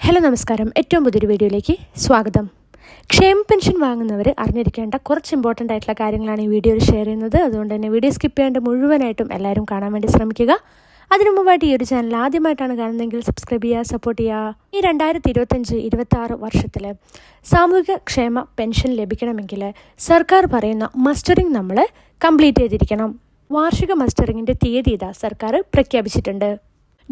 Hello നമസ്കാരം. ഏറ്റവും പുതിയൊരു വീഡിയോയിലേക്ക് സ്വാഗതം. ക്ഷേമ പെൻഷൻ വാങ്ങുന്നവർ അറിഞ്ഞിരിക്കേണ്ട കുറച്ച് ഇമ്പോർട്ടൻ്റ് ആയിട്ടുള്ള കാര്യങ്ങളാണ് ഈ വീഡിയോയിൽ ഷെയർ ചെയ്യുന്നത്. അതുകൊണ്ട് തന്നെ വീഡിയോ സ്കിപ്പ് ചെയ്യാണ്ട് മുഴുവനായിട്ടും എല്ലാവരും കാണാൻ വേണ്ടി ശ്രമിക്കുക. അതിനു മുമ്പായിട്ട് ഈ ഒരു ചാനൽ ആദ്യമായിട്ടാണ് കാണുന്നതെങ്കിൽ സബ്സ്ക്രൈബ് ചെയ്യുക, സപ്പോർട്ട് ചെയ്യുക. ഈ 2025-26 വർഷത്തിൽ സാമൂഹിക ക്ഷേമ പെൻഷൻ ലഭിക്കണമെങ്കിൽ സർക്കാർ പറയുന്ന മസ്റ്ററിംഗ് നമ്മൾ കംപ്ലീറ്റ് ചെയ്തിരിക്കണം. വാർഷിക മസ്റ്ററിങ്ങിൻ്റെ തീയതി ഇതാ സർക്കാർ പ്രഖ്യാപിച്ചിട്ടുണ്ട്.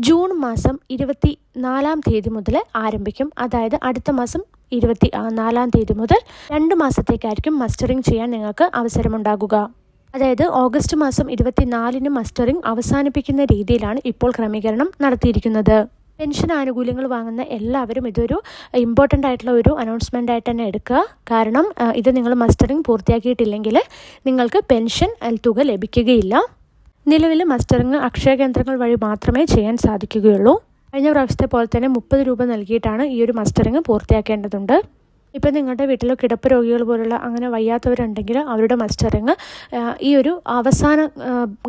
ജൂൺ മാസം 24 മുതൽ ആരംഭിക്കും. അതായത് അടുത്ത മാസം 24 മുതൽ 2 മാസത്തേക്കായിരിക്കും മസ്റ്ററിംഗ് ചെയ്യാൻ നിങ്ങൾക്ക് അവസരമുണ്ടാകുക. അതായത് ഓഗസ്റ്റ് മാസം 24 മസ്റ്ററിംഗ് അവസാനിപ്പിക്കുന്ന രീതിയിലാണ് ഇപ്പോൾ ക്രമീകരണം നടത്തിയിരിക്കുന്നത്. പെൻഷൻ ആനുകൂല്യങ്ങൾ വാങ്ങുന്ന എല്ലാവരും ഇതൊരു ഇമ്പോർട്ടൻ്റ് ആയിട്ടുള്ള ഒരു അനൗൺസ്മെൻ്റ് ആയിട്ട് തന്നെ എടുക്കുക. കാരണം ഇത് നിങ്ങൾ മസ്റ്ററിംഗ് പൂർത്തിയാക്കിയിട്ടില്ലെങ്കിൽ നിങ്ങൾക്ക് പെൻഷൻ തുക ലഭിക്കുകയില്ല. നിലവിൽ മസ്റ്ററിംഗ് അക്ഷയ കേന്ദ്രങ്ങൾ വഴി മാത്രമേ ചെയ്യാൻ സാധിക്കുകയുള്ളൂ. കഴിഞ്ഞ പ്രാവശ്യത്തെ പോലെ തന്നെ 30 രൂപ നൽകിയിട്ടാണ് ഈ ഒരു മസ്റ്ററിംഗ് പൂർത്തിയാക്കേണ്ടതുണ്ട്. ഇപ്പം നിങ്ങളുടെ വീട്ടിൽ കിടപ്പ് രോഗികൾ പോലുള്ള അങ്ങനെ വയ്യാത്തവരുണ്ടെങ്കിൽ അവരുടെ മസ്റ്ററിംഗ് ഈ ഒരു അവസാന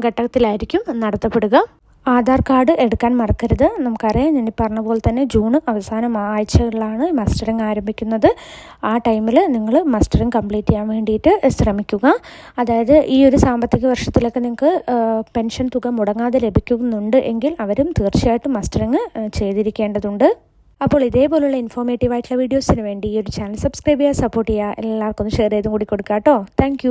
ഘട്ടത്തിലായിരിക്കും നടത്തപ്പെടുക. ആധാർ കാർഡ് എടുക്കാൻ മറക്കരുത്. നമുക്കറിയാം, ഞാൻ പറഞ്ഞ പോലെ തന്നെ ജൂൺ അവസാന ആഴ്ചകളിലാണ് മസ്റ്ററിംഗ് ആരംഭിക്കുന്നത്. ആ ടൈമിൽ നിങ്ങൾ മസ്റ്ററിംഗ് കംപ്ലീറ്റ് ചെയ്യാൻ വേണ്ടിയിട്ട് ശ്രമിക്കുക. അതായത് ഈ ഒരു സാമ്പത്തിക വർഷത്തിലൊക്കെ നിങ്ങൾക്ക് പെൻഷൻ തുക മുടങ്ങാതെ ലഭിക്കുന്നുണ്ട് എങ്കിൽ അവരും തീർച്ചയായിട്ടും മസ്റ്ററിംഗ് ചെയ്തിരിക്കേണ്ടതുണ്ട്. അപ്പോൾ ഇതേപോലുള്ള ഇൻഫോർമേറ്റീവ് ആയിട്ടുള്ള വീഡിയോസിന് വേണ്ടി ഈ ഒരു ചാനൽ സബ്സ്ക്രൈബ് ചെയ്യുക, സപ്പോർട്ട് ചെയ്യുക. എല്ലാവർക്കും ഒന്ന് ഷെയർ ചെയ്തും കൂടി കൊടുക്കുക കേട്ടോ. താങ്ക്